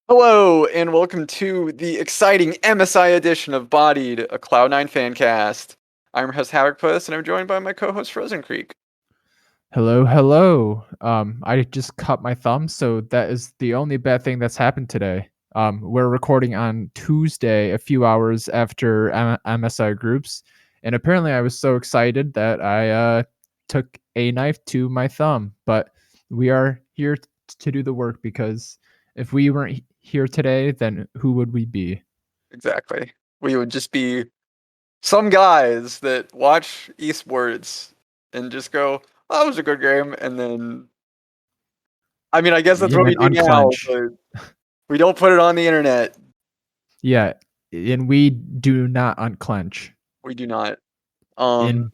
Hello, and welcome to the exciting MSI edition of Bodied, a Cloud9 fan cast. I'm your host Havokpus, and I'm joined by my co-host Frozencreek. Hello. I just cut my thumb, so that is the only bad thing that's happened today. We're recording on Tuesday, a few hours after MSI groups, and apparently I was so excited that I took a knife to my thumb. But we are here to do the work, because if we weren't here today, then who would we be? Exactly. We would just be some guys that watch esports and just go, "Oh, that was a good game," and then, I mean, I guess that's what we And do now, unclench. but we don't put it on the internet. Yeah, and we do not unclench. We do not. And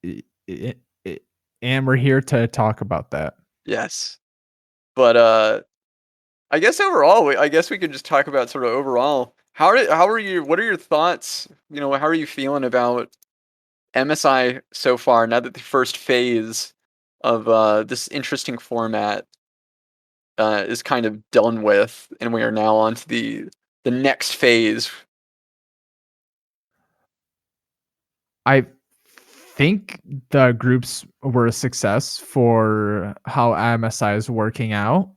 i- i- i- and we're here to talk about that. Yes, but I guess overall, I guess we could just talk about sort of overall. How are you? What are your thoughts? How are you feeling about MSI so far? Now that the first phase of this interesting format is kind of done with, and we are now on to the next phase. I think the groups were a success for how MSI is working out.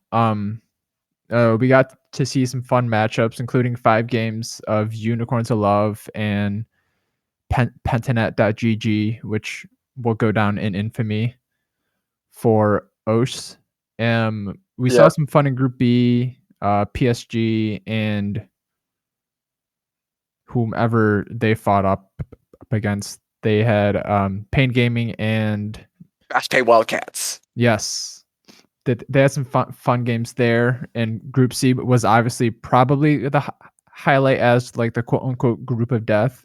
We got to see some fun matchups, including 5 games of Unicorns of Love and Pentanet.gg, which will go down in infamy for OS. We saw Yeah, some fun in Group B, PSG and whomever they fought up against. They had Pain Gaming and Fast Pay Wildcats. yes, they had some fun games there. And Group C was obviously probably the highlight as like the quote unquote group of death.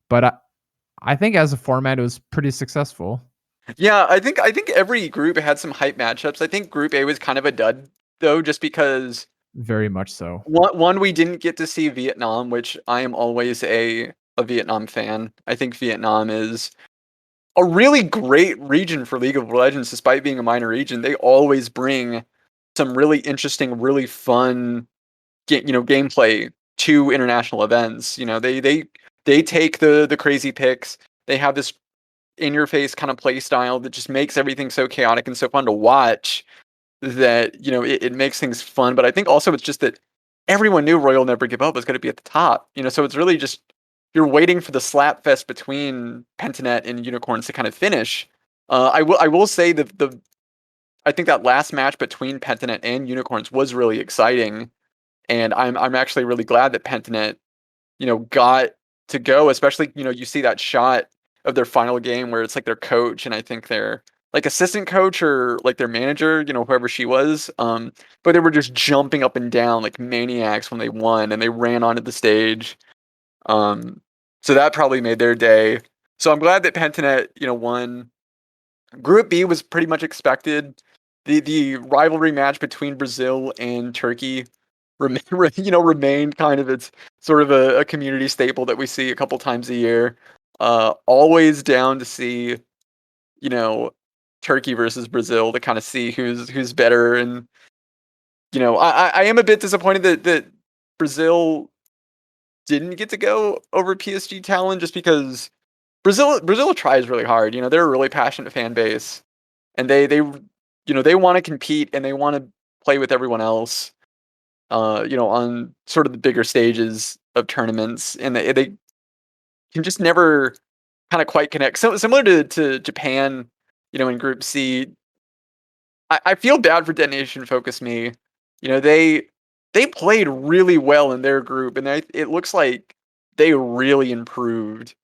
But I think as a format, it was pretty successful. Yeah, I think every group had some hype matchups. I think Group A was kind of a dud though, just because Very much so. one we didn't get to see Vietnam, which I am always a Vietnam fan. I think Vietnam is a really great region for League of Legends, despite being a minor region. They always bring some really interesting, really fun, gameplay to international events. They take the crazy picks. They have this in your face kind of play style that just makes everything so chaotic and so fun to watch that it makes things fun. But I think also it's just that everyone knew Royal Never Give Up was going to be at the top. So it's really just you're waiting for the slap fest between Pentanet and Unicorns to kind of finish. I will say that the I think that last match between Pentanet and Unicorns was really exciting, and I'm actually really glad that Pentanet got to go. Especially you see that shot of their final game where it's like their coach and I think their like assistant coach or like their manager, whoever she was. But they were just jumping up and down like maniacs when they won, and they ran onto the stage. Um, so that probably made their day. So I'm glad that Pentanet, won. Group B was pretty much expected. The rivalry match between Brazil and Turkey remained kind of its sort of a community staple that we see a couple times a year. Always down to see, you know, Turkey versus Brazil to kind of see who's better. And I am a bit disappointed that Brazil didn't get to go over PSG Talon, just because Brazil tries really hard. They're a really passionate fan base, and they want to compete and they want to play with everyone else. On sort of the bigger stages of tournaments, and they can just never kind of quite connect. So similar to Japan, in Group C. I feel bad for Detonation Focus Me. They played really well in their group, and it looks like they really improved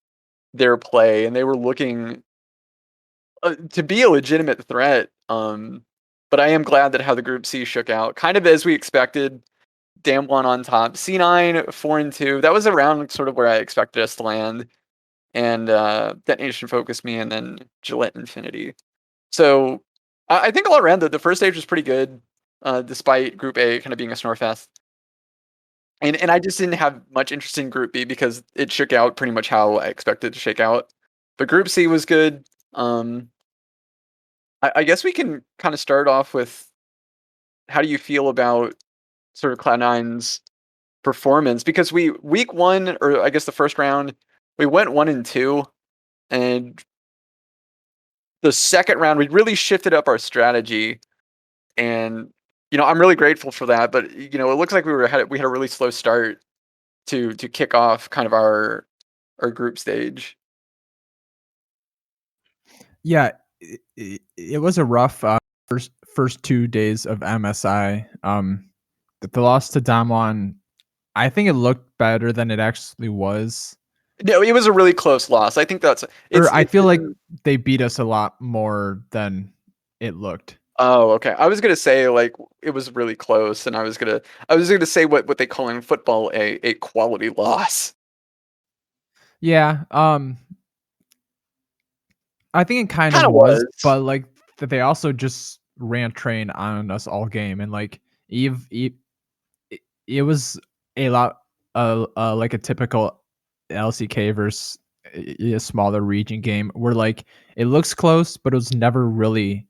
their play, and they were looking to be a legitimate threat. But I am glad that how the Group C shook out, kind of as we expected. Damwon on top, C9 4-2. That was around sort of where I expected us to land, and Detonation Focused Me, and then Gillette Infinity. So I think all around the first stage was pretty good, despite Group A kind of being a snore fest. And I just didn't have much interest in Group B because it shook out pretty much how I expected it to shake out. But Group C was good. I guess we can kind of start off with how do you feel about sort of Cloud9's performance? Because we week 1, or I guess the first round, we went 1-2, and the second round we really shifted up our strategy, and I'm really grateful for that. But it looks like we had a really slow start to kick off kind of our group stage. Yeah, it was a rough first 2 days of MSI. The loss to Damwon, I think it looked better than it actually was. No, it was a really close loss. I think Or I it's feel like been. they beat us a lot more than it looked. Oh, okay. I was gonna say like it was really close, and I was gonna say what they call in football a quality loss. Yeah, I think it kind of Kind of was, was. but like that they also just ran train on us all game, and like Eve, it was a lot, like a typical LCK versus a smaller region game where like it looks close, but it was never really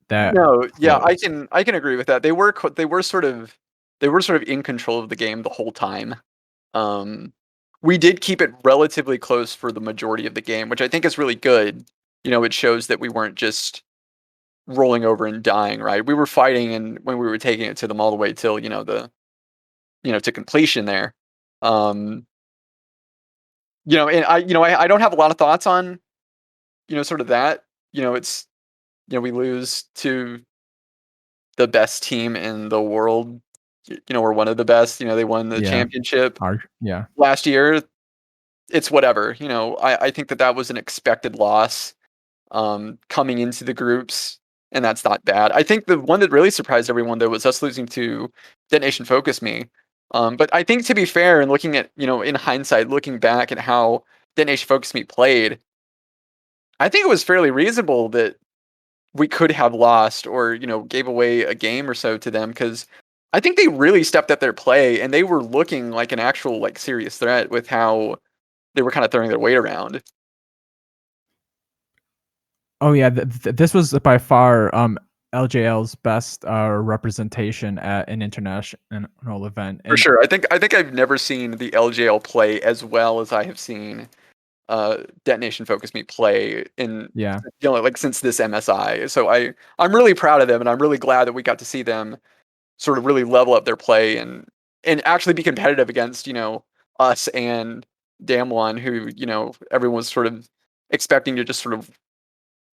that No, yeah, I close. can I can agree with that. They were sort of in control of the game the whole time. Um, we did keep it relatively close for the majority of the game, which I think is really good. It shows that we weren't just rolling over and dying, right? We were fighting, and when we were taking it to them all the way till to completion there. Um, and I don't have a lot of thoughts on sort of that. It's we lose to the best team in the world. We're one of the best. They won the Yeah, championship yeah. last year. It's whatever. I think that was an expected loss coming into the groups, and that's not bad. I think the one that really surprised everyone though was us losing to Detonation Focus Me. But I think to be fair, and looking at in hindsight, looking back at how Detonation Focus Me played, I think it was fairly reasonable that we could have lost or gave away a game or so to them, because I think they really stepped up their play, and they were looking like an actual like serious threat with how they were kind of throwing their weight around. Oh yeah, this was by far LJL's best representation at an international event, For and sure. I think I've never seen the LJL play as well as I have seen Detonation Focus Me play in yeah, like since this MSI. So I'm really proud of them, and I'm really glad that we got to see them sort of really level up their play and actually be competitive against us and Damwon, who everyone was sort of expecting to just sort of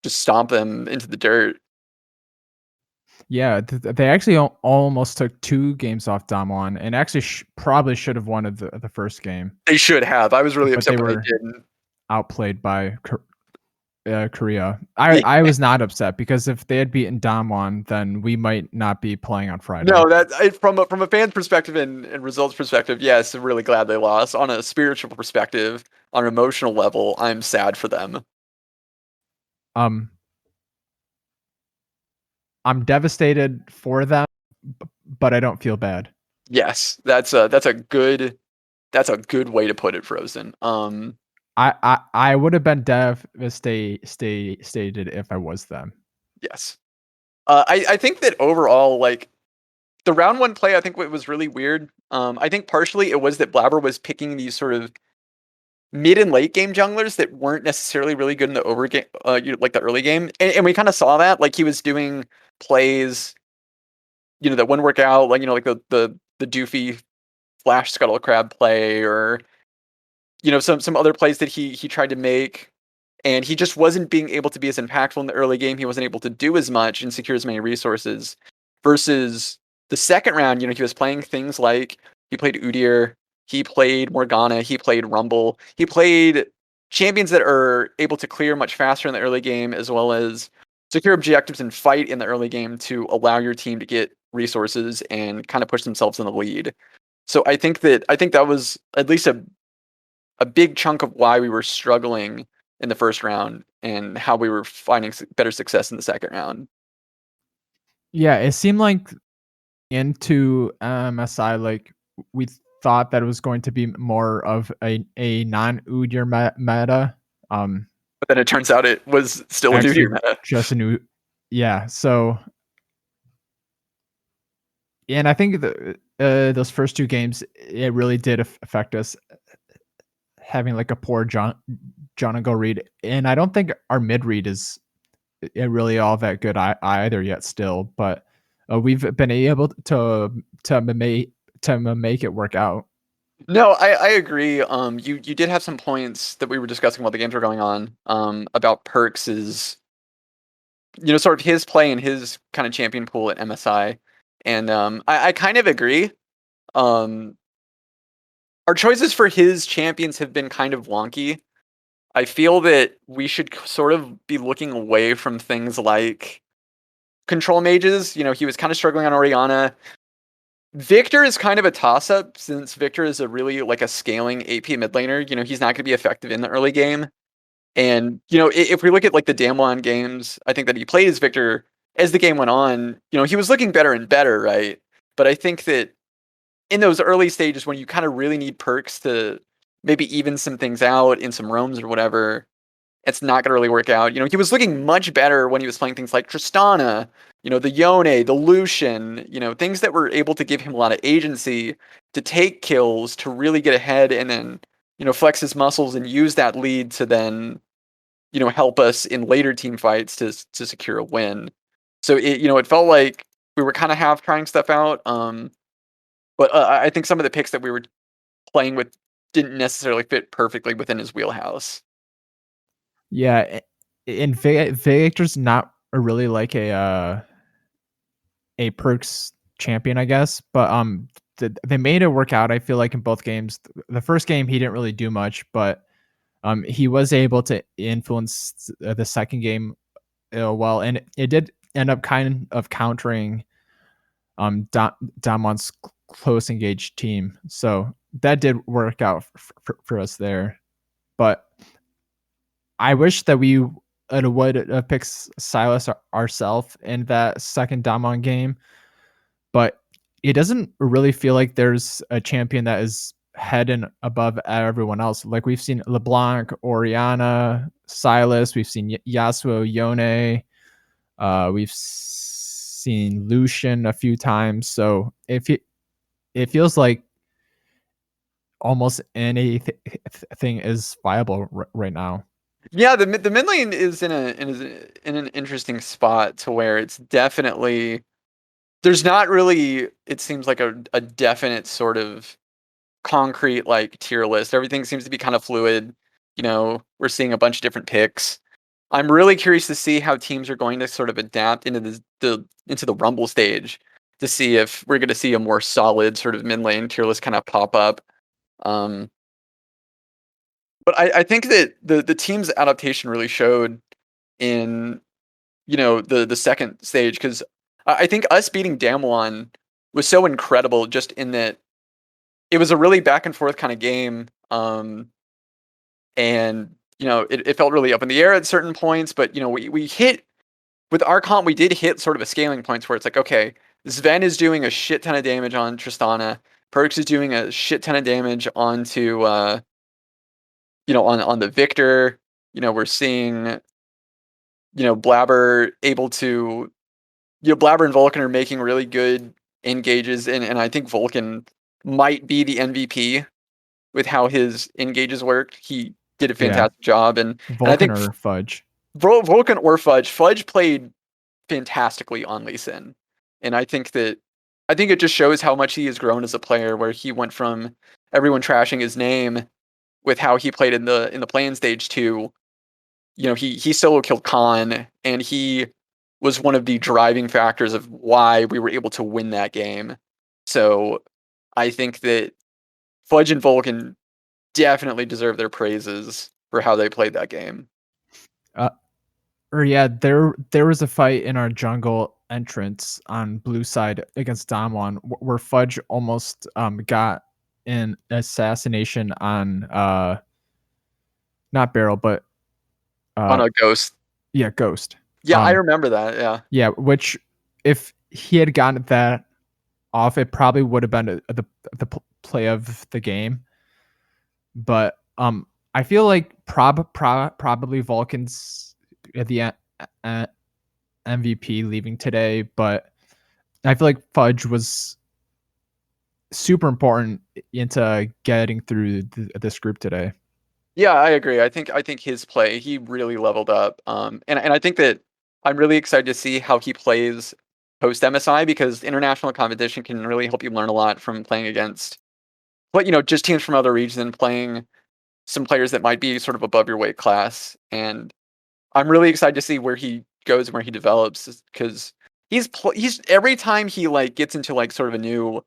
just stomp them into the dirt. yeah. They actually almost took 2 games off Damwon, and actually probably should have won the first game, They should have. I was really but upset they when they were didn't. outplayed by Korea. Yeah. I was not upset because if they had beaten Damwon, then we might not be playing on Friday. No, from a fan's perspective and results perspective, yes, I'm really glad they lost. On a spiritual perspective, on an emotional level, I'm sad for them. Um, I'm devastated for them, but I don't feel bad. Yes, that's a good way to put it, Frozen. I would have been devastated if I was them. Yes. I think that overall, like the round one play, I think it was really weird. I think partially it was that Blabber was picking these sort of mid and late game junglers that weren't necessarily really good in the over game, like the early game, and we kind of saw that. Like he was doing plays, that wouldn't work out, like like the doofy flash scuttle crab play, or some other plays that he tried to make, and he just wasn't being able to be as impactful in the early game. He wasn't able to do as much and secure as many resources. Versus the second round, he was playing things like he played Udyr, he played Morgana, he played Rumble, he played champions that are able to clear much faster in the early game, as well as secure objectives and fight in the early game to allow your team to get resources and kind of push themselves in the lead. So I think that was at least a big chunk of why we were struggling in the first round and how we were finding better success in the second round. Yeah, it seemed like into MSI, like we thought that it was going to be more of a non-Udyr meta. But then it turns out it was still a new Actually, meta. just a new. Yeah, so and I think those first 2 games, it really did affect us having, like, a poor John and go read, and I don't think our mid read is really all that good either yet still, but, we've been able to make it work out. No, I agree. You did have some points that we were discussing while the games were going on. About Perks's, sort of his play and his kind of champion pool at MSI, and I kind of agree. Um, our choices for his champions have been kind of wonky. I feel that we should sort of be looking away from things like control mages. He was kind of struggling on Oriana. Victor is kind of a toss-up since Victor is a really like a scaling AP mid laner. He's not going to be effective in the early game. And if we look at like the Damwon games, I think that he played as Victor as the game went on. He was looking better and better, right? But I think that in those early stages when you kind of really need perks to maybe even some things out in some roams or whatever, it's not going to really work out. He was looking much better when he was playing things like Tristana, the Yone, the Lucian, things that were able to give him a lot of agency to take kills, to really get ahead and then, flex his muscles and use that lead to then, help us in later team fights to secure a win. So it felt like we were kind of half trying stuff out. But I think some of the picks that we were playing with didn't necessarily fit perfectly within his wheelhouse. Yeah, and Victor's not really like a perks champion, I guess, but, they made it work out, I feel like, in both games. The first game, he didn't really do much, but, he was able to influence the second game, well, and it did end up kind of countering, Damon's close engaged team, so that did work out for us there, but I wish that we would have picked Silas ourself in that second Damon game, but it doesn't really feel like there's a champion that is head and above everyone else. Like we've seen LeBlanc, Oriana, Silas, we've seen Yasuo, Yone, we've seen Lucian a few times. So if it feels like almost anything is viable right now. Yeah, the mid lane is in an interesting spot to where it's definitely there's not really it seems like a definite sort of concrete like tier list. Everything seems to be kind of fluid. We're seeing a bunch of different picks. I'm really curious to see how teams are going to sort of adapt into into the Rumble stage to see if we're going to see a more solid sort of mid lane tier list kind of pop up. Um, but I think that the team's adaptation really showed in the second stage because I think us beating Damwon was so incredible just in that it was a really back and forth kind of game. And it felt really up in the air at certain points, but we hit with our comp, we did hit sort of a scaling points where it's like, okay, Sven is doing a shit ton of damage on Tristana, Perks is doing a shit ton of damage onto on the Victor. We're seeing Blabber able to Blabber and Vulcan are making really good engages, and I think Vulcan might be the MVP with how his engages worked. He did a Yeah, fantastic job, and I Vulcan think or Fudge. Vulcan or Fudge. Fudge played fantastically on Lee Sin, and I think it just shows how much he has grown as a player. Where he went from everyone trashing his name with how he played in the playing stage to he solo killed Khan, and he was one of the driving factors of why we were able to win that game. So I think that Fudge and Vulcan definitely deserve their praises for how they played that game. Uh, or yeah, there was a fight in our jungle entrance on blue side against Damwon where Fudge almost got an assassination on not Barrel but On uh a Ghost. yeah, Ghost. Yeah, I remember that. Yeah. Yeah, which if he had gotten that off, it probably would have been play of the game. But I feel like probably Vulcans at the end MVP leaving today, but I feel like Fudge was super important into getting through this group today. Yeah, I agree. I think his play, he really leveled up. And I think that I'm really excited to see how he plays post MSI because international competition can really help you learn a lot from playing against, but just teams from other regions and playing some players that might be sort of above your weight class. And I'm really excited to see where he goes and where he develops because he's every time he like gets into like sort of a new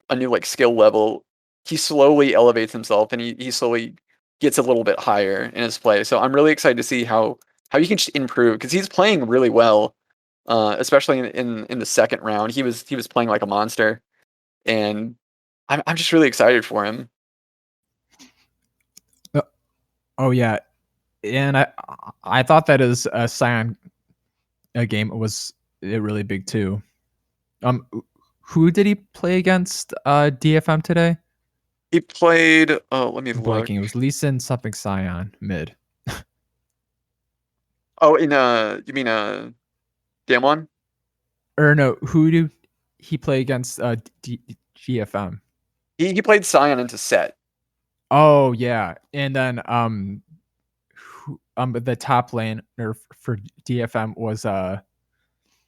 a new like skill level, he slowly elevates himself and he slowly gets a little bit higher in his play. So I'm really excited to see how he can just improve because he's playing really well, especially in the second round. He was playing like a monster, and I'm just really excited for him. Uh, Oh yeah, and I thought that his Scion game was really big too. Who did he play against DFM today? He played. Oh, let me look. Blanking. It was Lee Sin something Scion mid. Oh, you mean Damwon? Or no, who did he play against GFM? He played Scion into set. Oh yeah, and then the top laner for DFM was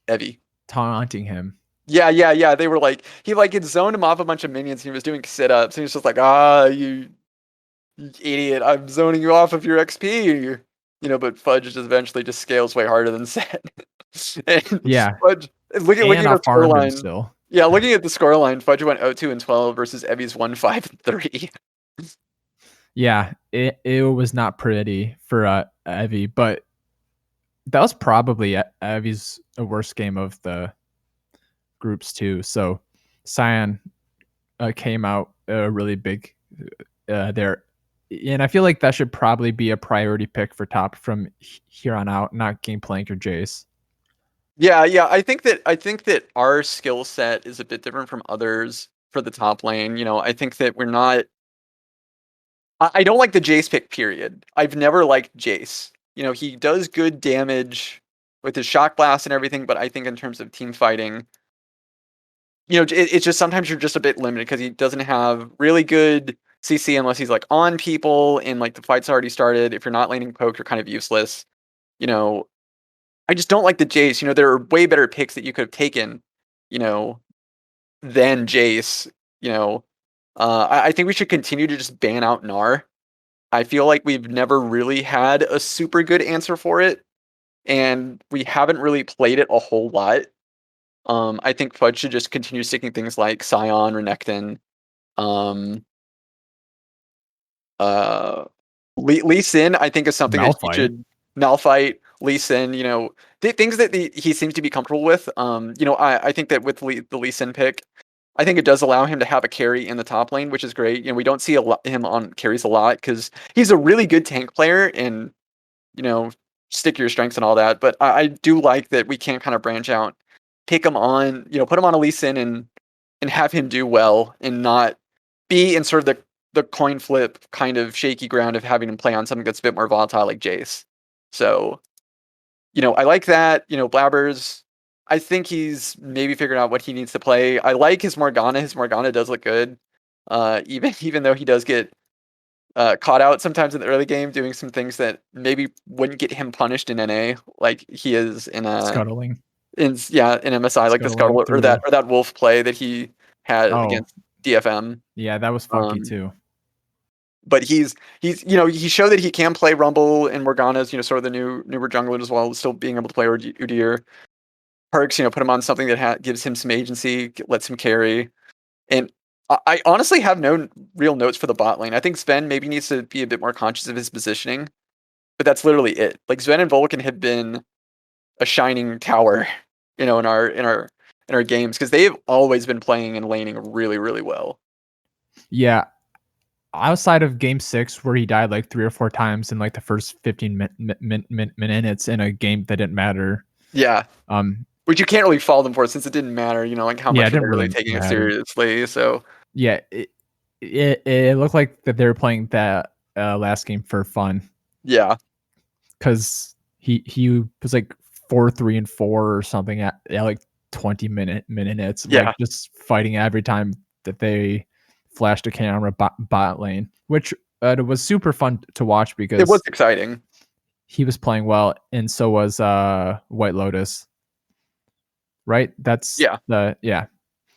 Evie. taunting him. Yeah, yeah, yeah. They were like he like had zoned him off a bunch of minions. And he was doing sit ups. And he was just like, you idiot! I'm zoning you off of your XP. But Fudge just eventually just scales way harder than set. And Yeah, Fudge, looking and at I the farmed him scoreline. still. Yeah, looking at the scoreline, Fudge went 0-2 and 12 versus Evie's 1-5 and 3. Yeah, it was not pretty for Evie, but that was probably Evie's worst game of the groups too. So Cyan came out really big there, and I feel like that should probably be a priority pick for top from here on out, not Gameplank or Jace. Yeah, yeah. I think that our skill set is a bit different from others for the top lane. I think that we're not. I don't like the Jace pick. Period. I've never liked Jace. He does good damage with his shock blast and everything, but I think in terms of team fighting, it's just sometimes you're just a bit limited because he doesn't have really good CC unless he's like on people and like the fight's already started. If you're not laning poke, you're kind of useless. You know, I just don't like the Jace. There are way better picks that you could have taken. You know, than Jace. You know, I think we should continue to just ban out Gnar. I feel like we've never really had a super good answer for it, and we haven't really played it a whole lot. I think Fudge should just continue sticking things like Scion, Renekton, um, uh, Lee Sin. I think is something that he Malphite. should Malphite, Lee Sin. Things that he seems to be comfortable with. I think that with the Lee Sin pick, I think it does allow him to have a carry in the top lane, which is great. We don't see him on carries a lot because he's a really good tank player and you know, stick your strengths and all that. But I do like that we can kind of branch out, pick him on, put him on a Lee Sin and have him do well and not be in sort of the coin flip kind of shaky ground of having him play on something that's a bit more volatile like Jace. So, I like that. Blabbers, I think he's maybe figured out what he needs to play. I like his Morgana. His Morgana does look good. Even though he does get caught out sometimes in the early game doing some things that maybe wouldn't get him punished in NA like he is Scuttling. in MSI, like the Scuttling scuttle or through. that wolf play that he had Oh, against DFM. yeah, that was funky Um, too. but he showed that he can play Rumble and Morgana's sort of the newer jungler as well, still being able to play Udyr. Perks, put him on something that gives him some agency, lets him carry. And I honestly have no real notes for the bot lane. I think Sven maybe needs to be a bit more conscious of his positioning, but that's literally it. Like Sven and Vulcan have been a shining tower, in our games because they've always been playing and laning really, really well. Yeah, outside of game 6 where he died like 3 or 4 times in like the first 15 minutes in a game that didn't matter. Yeah, Um which you can't really fault them for since it didn't matter. Like how yeah, much it were they didn't really really taking it matter. seriously? So Yeah, it looked like that they were playing that last game for fun yeah, cuz he was like 4-3-4 or something at like 20 minutes, like Yeah, just fighting every time that they flashed a camera bot lane, which it was super fun to watch it was because exciting. he was playing well, and so was White Lotus, right? That's Yeah. the yeah.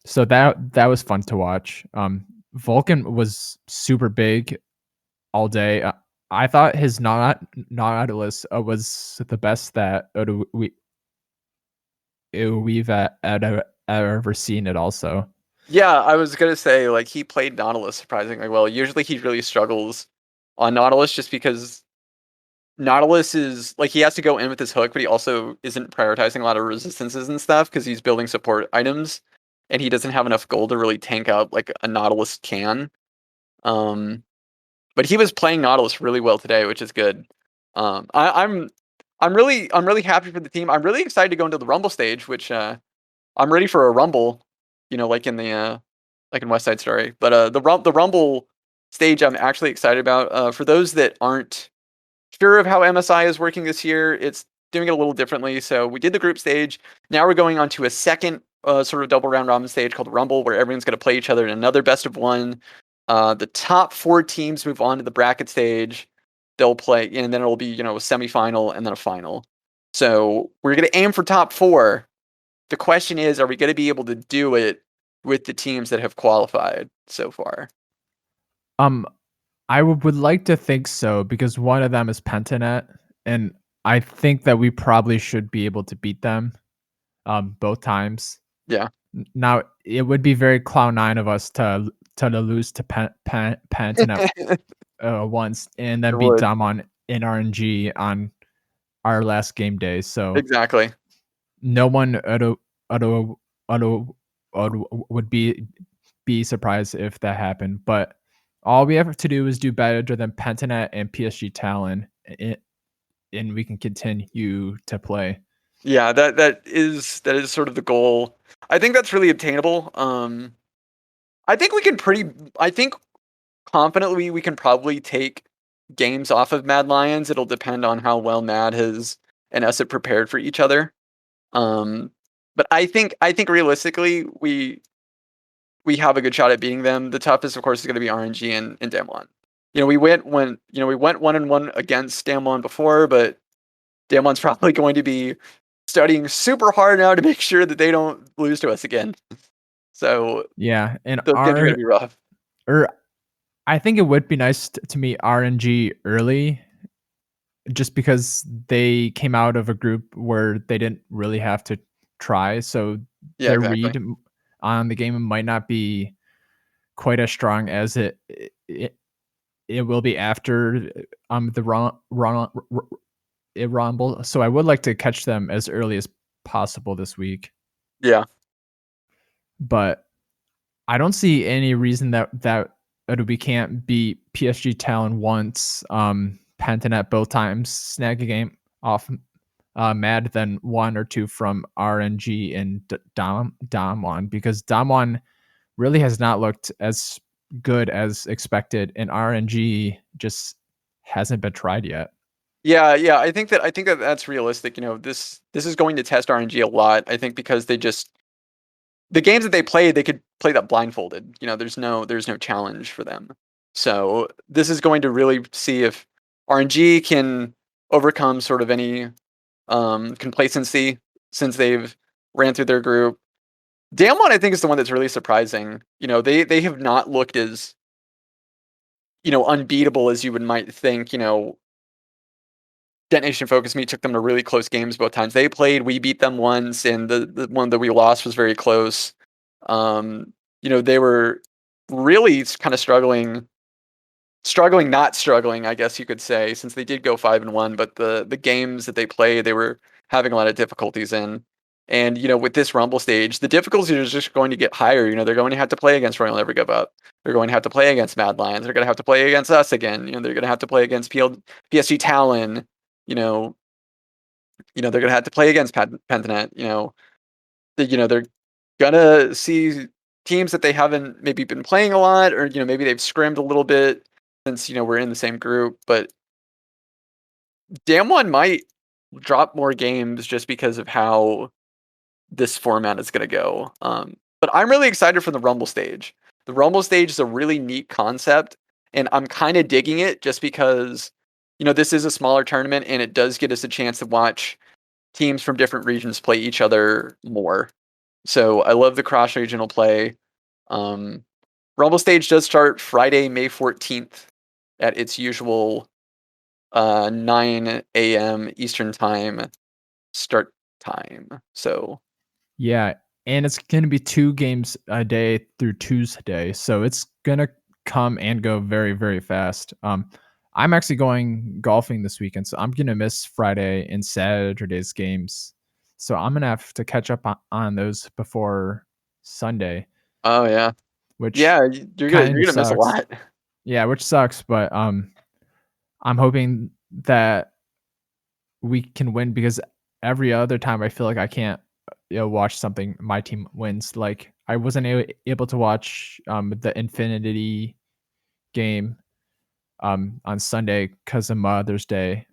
So that was fun to watch. Vulcan was super big all day. I thought his Nautilus was the best that we've ever seen it. Also, Yeah, I was gonna say, like, he played Nautilus surprisingly well. Usually he really struggles on Nautilus just because Nautilus is like he has to go in with his hook, but he also isn't prioritizing a lot of resistances and stuff because he's building support items, and he doesn't have enough gold to really tank out like a Nautilus can. Um, but he was playing Nautilus really well today, which is good. I'm really happy for the team. I'm really excited to go into the Rumble stage, which I'm ready for a Rumble, like in the like in West Side Story. But the Rumble stage I'm actually excited about. For those that aren't sure of how MSI is working this year, it's doing it a little differently. So we did the group stage. Now we're going on to a second sort of double round robin stage called Rumble, where everyone's going to play each other in another best of one. The top 4 teams move on to the bracket stage. They'll play, and then it'll be a semifinal and then a final. So we're going to aim for top 4. The question is, are we going to be able to do it with the teams that have qualified so far? um, I would like to think so because one of them is Pentanet, and I think that we probably should be able to beat them both times. Yeah, Now it would be very Cloud9 of us to lose to Pentanet it once and then beat would. them on in RNG on our last game day. So Exactly. no one auto, would be surprised if that happened. But all we have to do is do better than Pentanet and PSG Talon, and we can continue to play. Yeah, that is sort of the goal. I think that's really obtainable. I think we can pretty. I think confidently we can probably take games off of Mad Lions. It'll depend on how well Mad has and us have prepared for each other. Um, but I think realistically we have a good shot at beating them. The toughest, of course, is going to be RNG and Damwon. We went 1-1 against Damwon before, but Damwon's probably going to be studying super hard now to make sure that they don't lose to us again. So Yeah, and those games are going to be rough. or I think it would be nice to meet RNG early, just because they came out of a group where they didn't really have to try, so Yeah, their exactly. read on the game might not be quite as strong as it, it will be after the Rumble. So I would like to catch them as early as possible this week, Yeah, but I don't see any reason that we can't beat PSG Talon once, Pantanet both times, snag a game off Mad, then 1 or 2 from RNG and Damwon, because Damwon really has not looked as good as expected, and RNG just hasn't been tried yet. yeah. I think that that's realistic. This is going to test RNG a lot. I think because the games that they played, they could play that blindfolded. There's no challenge for them. So this is going to really see if RNG can overcome sort of any complacency since they've ran through their group. Damwon, I think, is the one that's really surprising. They have not looked as unbeatable as you would might think. Detonation Focus Me took them to really close games both times they played. We beat them once, and the one that we lost was very close. They were really kind of struggling, not struggling, I guess you could say, since they did go 5-1. But the games that they played, they were having a lot of difficulties in. And with this Rumble stage, the difficulties are just going to get higher. They're going to have to play against Royal Never Give Up. They're going to have to play against Mad Lions. They're going to have to play against us again. They're going to have to play against PSG Talon. You know, they're going to have to play against Pentanet. They're gonna see teams that they haven't maybe been playing a lot, or maybe they've scrimmed a little bit since we're in the same group. But Damwon might. drop more games just because of how this format is gonna go. But I'm really excited for the Rumble stage. The Rumble stage is a really neat concept, and I'm kind of digging it just because, this is a smaller tournament and it does get us a chance to watch teams from different regions play each other more. So I love the cross regional play. Um, Rumble stage does start Friday, May 14th at its usual 9 a.m. Eastern time start time. So Yeah, and it's gonna be 2 games a day through Tuesday, so it's gonna come and go very, very fast. I'm actually going golfing this weekend, so I'm gonna miss Friday and Saturday's games. So I'm gonna have to catch up on those before Sunday, oh yeah. which Yeah, you're gonna kind you're of gonna miss a sucks. lot. Yeah, which sucks, but, I'm hoping that we can win because every other time I feel like I can't, watch something my team wins. Like I wasn't able to watch the Infinity game on Sunday because of Mother's Day,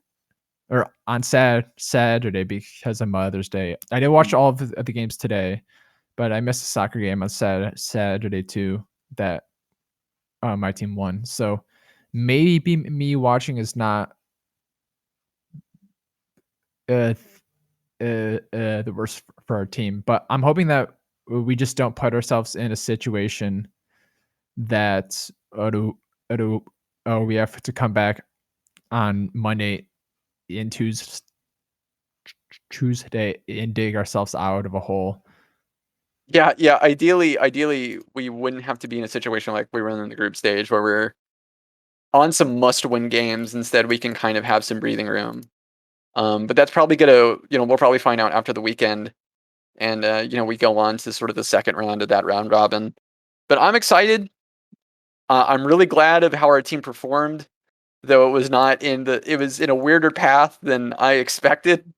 or on Saturday because of Mother's Day. I did watch Mm. all of the games today, but I missed a soccer game on Saturday too that my team won. So maybe me watching is not uh, the worst for our team. But I'm hoping that we just don't put ourselves in a situation that we have to come back on Monday and Tuesday and dig ourselves out of a hole. Yeah, yeah. Ideally, we wouldn't have to be in a situation like we were in the group stage where we're on some must-win games. Instead, we can kind of have some breathing room. But that's probably gonna, we'll probably find out after the weekend, and we go on to sort of the second round of that round robin. But I'm excited. I'm really glad of how our team performed, though it was in a weirder path than I expected.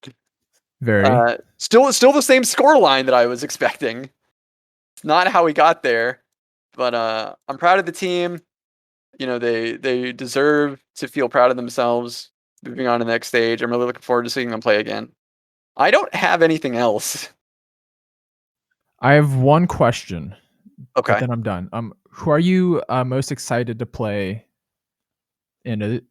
Very. Still the same score line that I was expecting. It's not how we got there, but I'm proud of the team. They deserve to feel proud of themselves. Moving on to the next stage, I'm really looking forward to seeing them play again. I don't have anything else. I have one question, but Okay, then I'm done. Who are you most excited to play into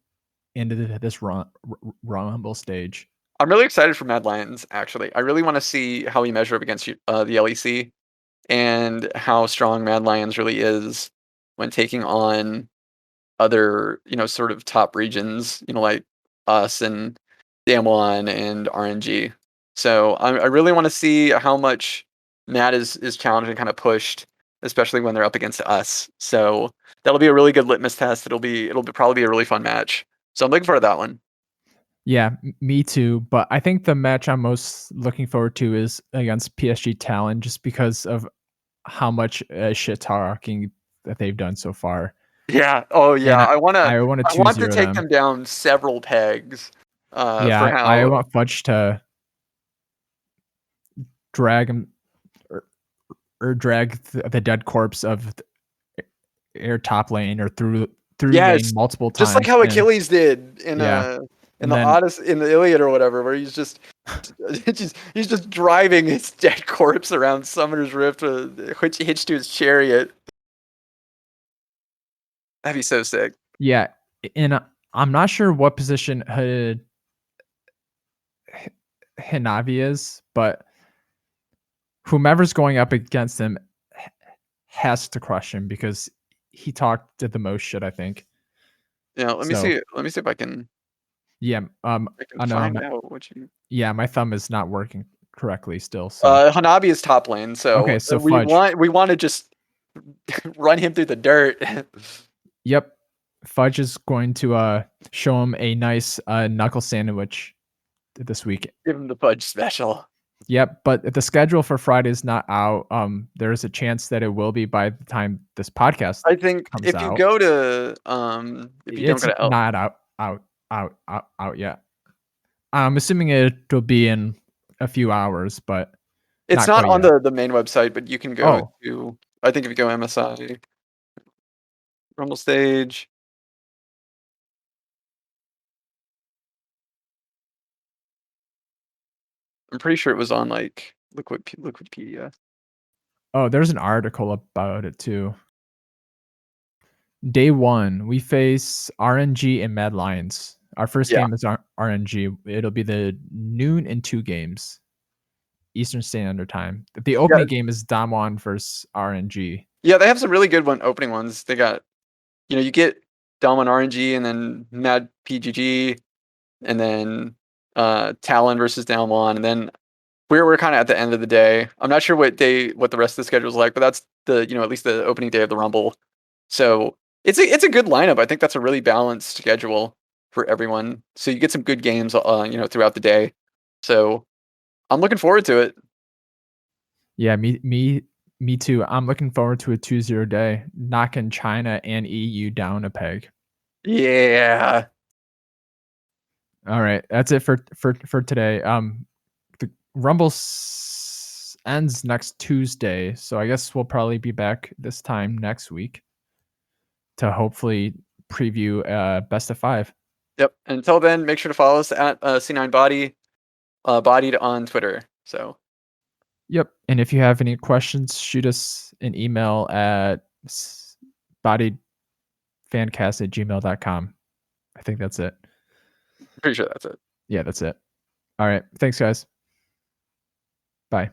this rumble stage? I'm really excited for Mad Lions. Actually, I really want to see how we measure up against the LEC and how strong Mad Lions really is when taking on other, sort of top regions, like us and Damwon and RNG. So I really want to see how much Matt is challenged and kind of pushed, especially when they're up against us. So that'll be a really good litmus test. Probably be a really fun match. So I'm looking forward to that one. Yeah, me too. But I think the match I'm most looking forward to is against PSG Talon, just because of how much shit talking that they've done so far. Yeah. Oh yeah. And I want to I two want to zero take them. them down several pegs. For Yeah, I how want Fudge to drag him, or, drag the dead corpse of air top lane or through lane Yes, multiple just like times. how And Achilles did yeah, in and the then Odyssey, in the Iliad or whatever, where he's just driving his dead corpse around Summoner's Rift, which hitched to his chariot. That'd be so sick. yeah, and I'm not sure what position Hinavi is, but whomever's going up against him has to crush him because he did the most shit, I think. Yeah, let me So see. Let me see if yeah, I can I know. find out what you. Yeah, my thumb is not working correctly still. So Hanabi is top lane, so okay, so we Fudge. want to just run him through the dirt. Yep, Fudge is going to show him a nice knuckle sandwich this week. Give him the fudge special. Yep, but the schedule for Friday is not out. There is a chance that it will be by the time this podcast I think comes out. if you don't It's go to not out yet. I'm assuming it'll be in a few hours, but it's not not quite on yet. the main website, but you can go Oh, to, I think if you go MSI, Rumble Stage. I'm pretty sure it was on like Liquipedia. Oh, there's an article about it too. Day 1, we face RNG and Mad Lions. Our first Yeah, game is RNG. It'll be the noon and 2 games, Eastern Standard Time. The yeah, opening game is Damwon versus RNG. yeah. They have some really good opening ones. They got you get Delmon RNG and then Mad PGG and then Talon versus Dalmon, and then we're kind of at the end of the day. I'm not sure what the rest of the schedule is like, but that's the at least the opening day of the Rumble. So it's a good lineup. I think that's a really balanced schedule for everyone. So you get some good games, throughout the day. So I'm looking forward to it. Yeah, me too. I'm looking forward to a 2-0 day, knocking China and EU down a peg. Yeah. All right, that's it for today. The Rumble ends next Tuesday, so I guess we'll probably be back this time next week to hopefully preview best of 5. Yep. Until then, make sure to follow us at C9Body, Bodied on Twitter. So Yep. And if you have any questions, shoot us an email at bodyfancast@gmail.com. I think that's it. pretty sure that's it. Yeah, that's it. All right. Thanks, guys. Bye.